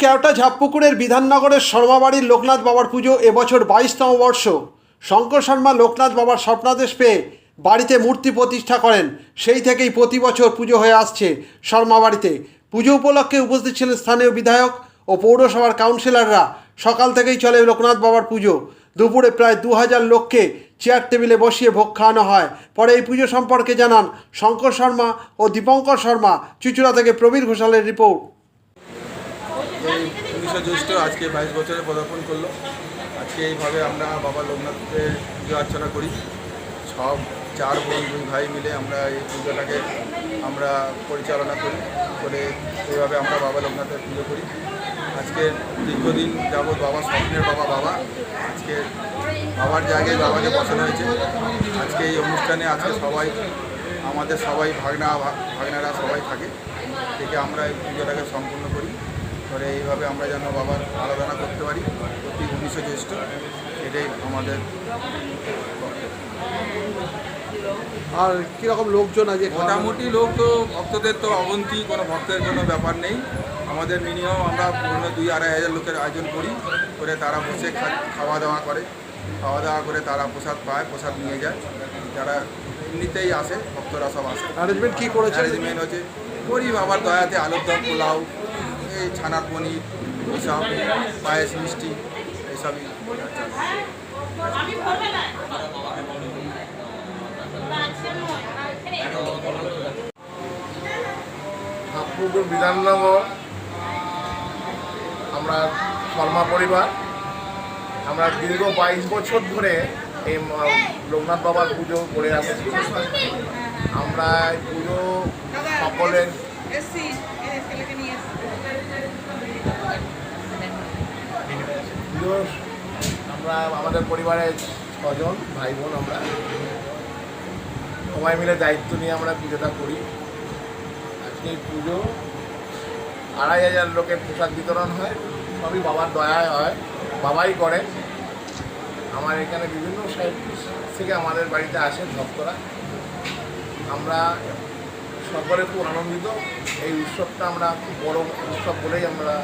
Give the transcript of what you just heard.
কেওটা ঝাপপুকুরের বিধাননগরের শর্মাবাড়ির লোকনাথ বাবার পুজো এবছর 22তম বর্ষ। শঙ্কর শর্মা লোকনাথ বাবার স্বপ্নাদেশ পেয়ে বাড়িতে মূর্তি প্রতিষ্ঠা করেন। সেই থেকেই প্রতি বছর পুজো হয়ে আসছে শর্মাবাড়িতে। পুজো উপলক্ষে উপস্থিত ছিলেন স্থানীয় বিধায়ক ও পৌরসভার কাউন্সিলররা। সকাল থেকেই চলে লোকনাথ বাবার পুজো। দুপুরে প্রায় 2000 লোককে চেয়ার টেবিলে বসিয়ে ভোগ খাওয়ানো হয়। পরে এই পুজো সম্পর্কে জানান শঙ্কর শর্মা ও দীপঙ্কর শর্মা। চুঁচুড়া থেকে প্রবীর ঘোষালের রিপোর্ট। এই 19 জ্যৈষ্ঠ আজকে 22 বছরে পদার্পণ করলো। আজকে এইভাবে আমরা বাবা লোকনাথের পুজো অর্চনা করি। সব 4 বোন 2 ভাই মিলে আমরা এই পুজোটাকে আমরা পরিচালনা করি। করে এইভাবে আমরা বাবা লোকনাথের পুজো করি। আজকে দীর্ঘদিন যাবৎ বাবা স্বপ্নের বাবা আজকে বাবার জায়গায় বাবাকে বসানো হয়েছে। আজকে এই অনুষ্ঠানে আজকে সবাই আমাদের সবাই ভাগনারা সবাই থাকে থেকে আমরা এই পুজোটাকে সম্পূর্ণ করি। করে এইভাবে আমরা যেন বাবার আরাধনা করতে পারি প্রতি 19 জ্যৈষ্ঠ। এটাই আমাদের। আর কীরকম লোকজন আছে? মোটামুটি লোক তো ভক্তদের তো অবন্তি, কোনো ভক্তের কোনো ব্যাপার নেই। আমাদের মিনিমাম আমরা 2-2.5 লোকের আয়োজন করি। করে তারা বসে খাওয়া দাওয়া করে তারা প্রসাদ পায়, প্রসাদ নিয়ে যায়। যারা এমনিতেই আসে ভক্তরা সব আসে। অ্যারেঞ্জমেন্ট কী করেছে? অ্যারেঞ্জমেন্ট হচ্ছে করি বাবার দয়াতে আলুর দম, পোলাও, এই ছানার পনির, এইসব পায়েস, মিষ্টি এইসবই। ঝাপপুকুর বিধাননগর আমরা শর্মা পরিবার, আমরা দীর্ঘ 22 বছর ধরে এই লোকনাথ বাবার পুজো করে আসছি। আমরা এই পুজো সকলের পুজো আমরা আমাদের পরিবারের 6 জন ভাই বোন আমরা সবাই মিলে দায়িত্ব নিয়ে আমরা পুজোটা করি। আজকে এই পুজো 2500 লোকের প্রসাদ বিতরণ হয়। সবই বাবার দয়ায় হয়, বাবাই করেন। আমার এখানে বিভিন্ন সাইড থেকে আমাদের বাড়িতে আসেন ভক্তরা। আমরা সকলে খুব আনন্দিত। এই উৎসবটা আমরা খুব বড় উৎসব বলেই আমরা